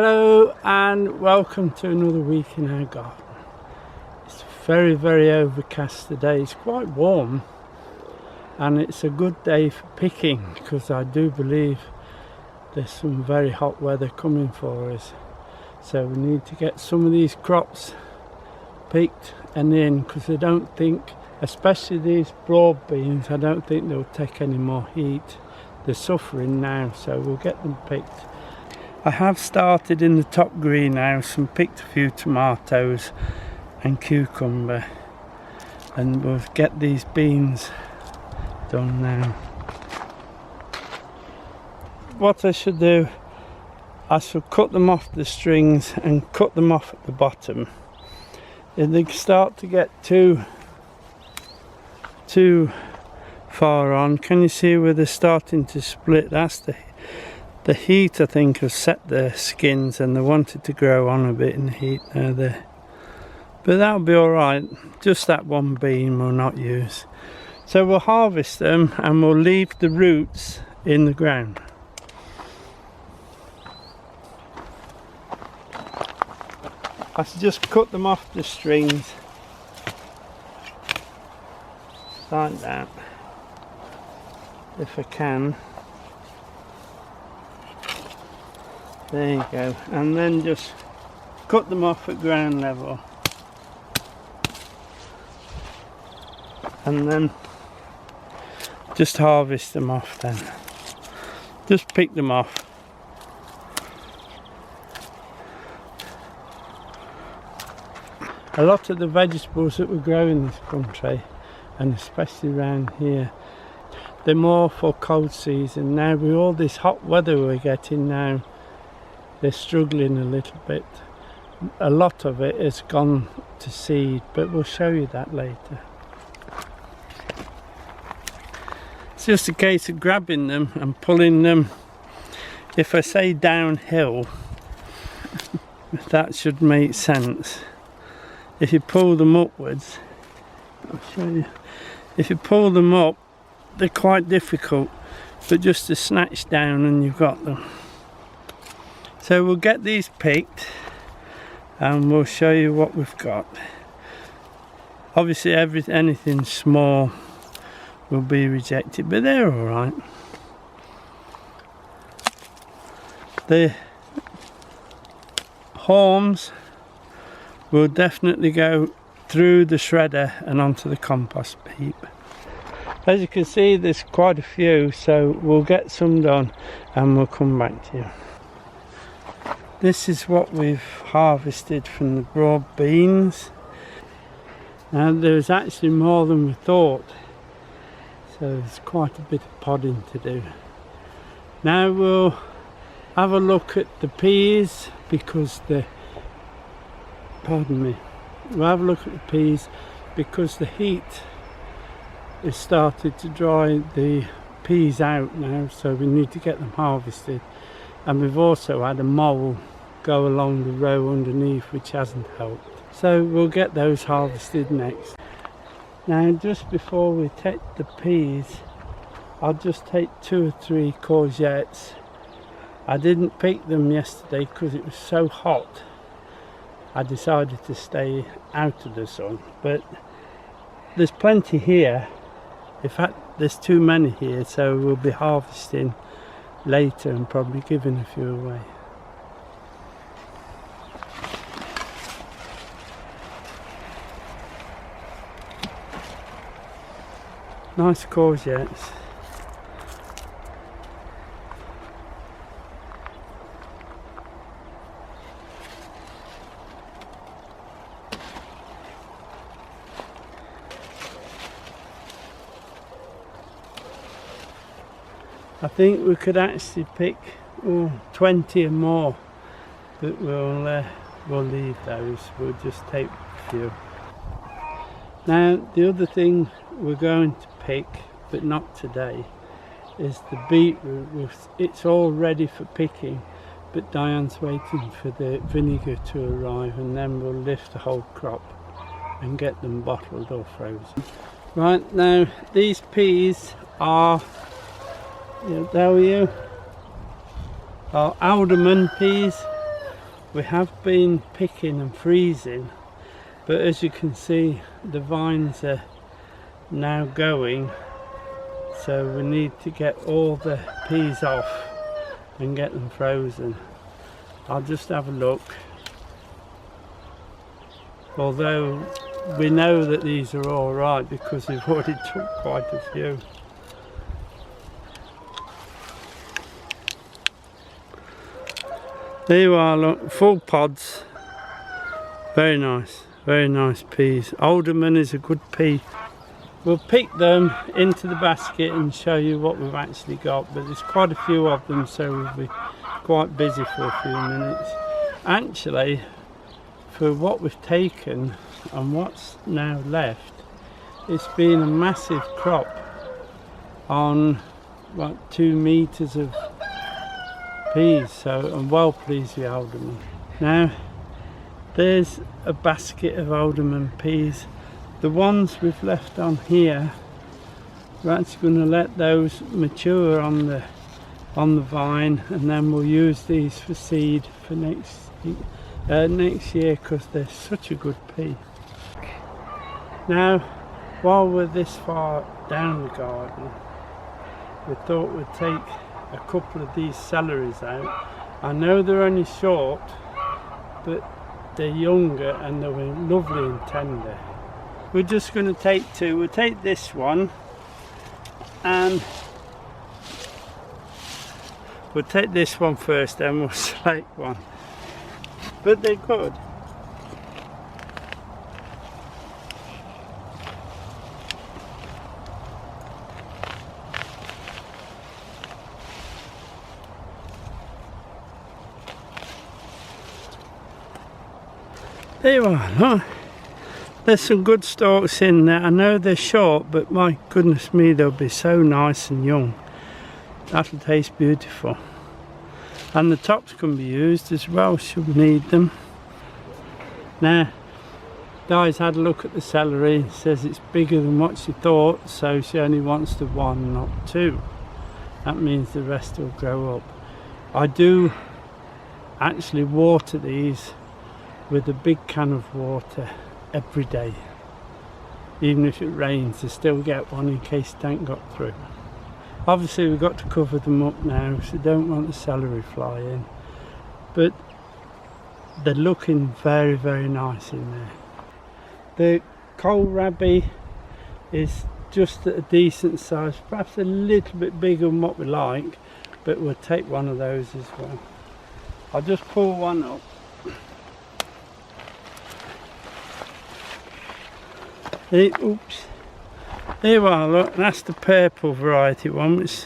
Hello and welcome to another week in our garden. It's very overcast today. It's quite warm and it's a good day for picking because I do believe there's some very hot weather coming for us. So we need to get some of these crops picked and in, because I don't think, especially these broad beans, I don't think they'll take any more heat. They're suffering now, so we'll get them picked. I have started in the top greenhouse and picked a few tomatoes and cucumber, and we'll get these beans done now. What I should do, I should cut them off the strings and cut them off at the bottom. If they start to get too far on, can you see where they're starting to split? That's the heat, I think, has set their skins and they wanted to grow on a bit in the heat now there. But that'll be alright, just that one bean we'll not use. So we'll harvest them and we'll leave the roots in the ground. I should just cut them off the strings like that, if I can. There you go, and then just cut them off at ground level, and then just harvest them off then. Just pick them off. A lot of the vegetables that we grow in this country, and especially around here, they're more for cold season. Now with all this hot weather we're getting now, they're struggling a little bit. A lot of it has gone to seed, but we'll show you that later. It's just a case of grabbing them and pulling them. If I say downhill, that should make sense. If you pull them upwards, I'll show you. If you pull them up, they're quite difficult, but just to snatch down and you've got them. So we'll get these picked and we'll show you what we've got. Obviously anything small will be rejected, but they're alright. The haulms will definitely go through the shredder and onto the compost heap. As you can see, there's quite a few, so we'll get some done and we'll come back to you. This is what we've harvested from the broad beans. Now there's actually more than we thought, so there's quite a bit of podding to do. Now we'll have a look at the peas, because we'll have a look at the peas because the heat has started to dry the peas out now, so we need to get them harvested. And we've also had a mole go along the row underneath, which hasn't helped. So we'll get those harvested next. Now just before we take the peas, I'll just take 2 or 3 courgettes. I didn't pick them yesterday because it was so hot. I decided to stay out of the sun, but there's plenty here. In fact, there's too many here, so we'll be harvesting later and probably giving a few away. Nice courgettes. I think we could actually pick 20 or more, but we'll leave those. We'll just take a few. Now the other thing we're going to pick, but not today, is the beetroot. It's all ready for picking, but Diane's waiting for the vinegar to arrive, and then we'll lift the whole crop and get them bottled or frozen. Right, now these peas are, there we go, are Alderman peas. We have been picking and freezing, but as you can see the vines are now going, so we need to get all the peas off and get them frozen. I'll just have a look. Although we know that these are all right because we've already took quite a few. There you are, look, full pods. Very nice peas. Alderman is a good pea. We'll pick them into the basket and show you what we've actually got, but there's quite a few of them, so we'll be quite busy for a few minutes. Actually, for what we've taken and what's now left, it's been a massive crop on about 2 meters of peas, so I'm well pleased with Alderman. Now there's a basket of Alderman peas. The ones we've left on here, we're actually going to let those mature on the vine, and then we'll use these for seed for next year because they're such a good pea. Now while we're this far down the garden, we thought we'd take a couple of these celeries out. I know they're only short, but they're younger and they were lovely and tender. We're just going to take two. We'll take this one and we'll take this one first, then we'll select one. But they're good. There you are, look. There's some good stalks in there. I know they're short, but my goodness me, they'll be so nice and young. That'll taste beautiful. And the tops can be used as well, should we need them. Now, Di's had a look at the celery, says it's bigger than what she thought, so she only wants the 1, not 2. That means the rest will grow up. I do actually water these with a big can of water every day. Even if it rains, I still get one in case it ain't got through. Obviously we've got to cover them up now, so don't want the celery flying, but they're looking very nice in there. The kohlrabi is just at a decent size, perhaps a little bit bigger than what we like, but we'll take one of those as well. I'll just pull one up. Oops, there we are, look, that's the purple variety one, which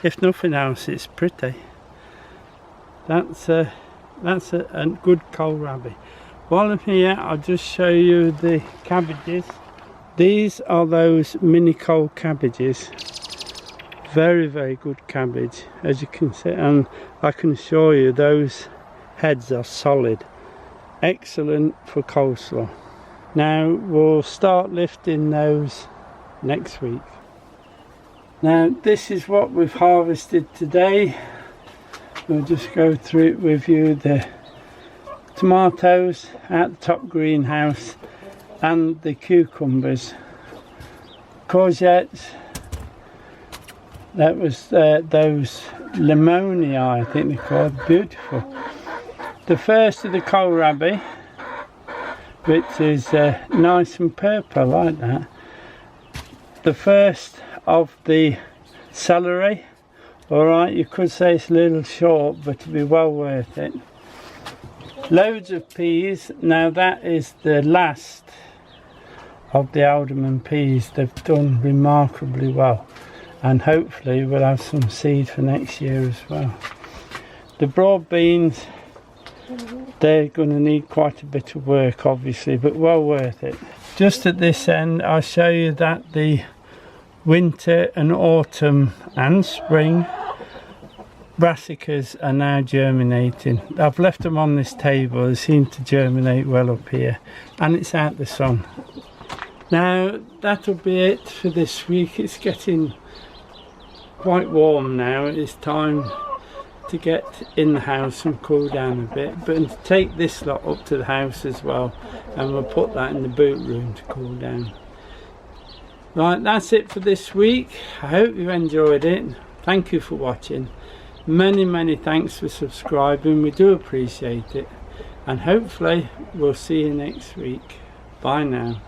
if nothing else it's pretty. That's a good kohlrabi. While I'm here, I'll just show you the cabbages. These are those mini kohl cabbages. Very good cabbage, as you can see, and I can assure you those heads are solid. Excellent for coleslaw. Now we'll start lifting those next week. Now this is what we've harvested today. We'll just go through it with you. The tomatoes out the top greenhouse and the cucumbers. Courgettes, that was those limonia, I think they're called, beautiful. The first of the kohlrabi, which is nice and purple, I like that. The first of the celery, alright, you could say it's a little short, but it'll be well worth it. Loads of peas. Now that is the last of the Alderman peas. They've done remarkably well, and hopefully we'll have some seed for next year as well. The broad beans, they're going to need quite a bit of work obviously, but well worth it. Just at this end I'll show you that the winter and autumn and spring brassicas are now germinating. I've left them on this table. They seem to germinate well up here, and it's out the sun. Now that'll be it for this week. It's getting quite warm now. It's time to get in the house and cool down a bit, but take this lot up to the house as well, and we'll put that in the boot room to cool down. Right, that's it for this week. I hope you enjoyed it. Thank you for watching. Many thanks for subscribing. We do appreciate it, and hopefully we'll see you next week. Bye now.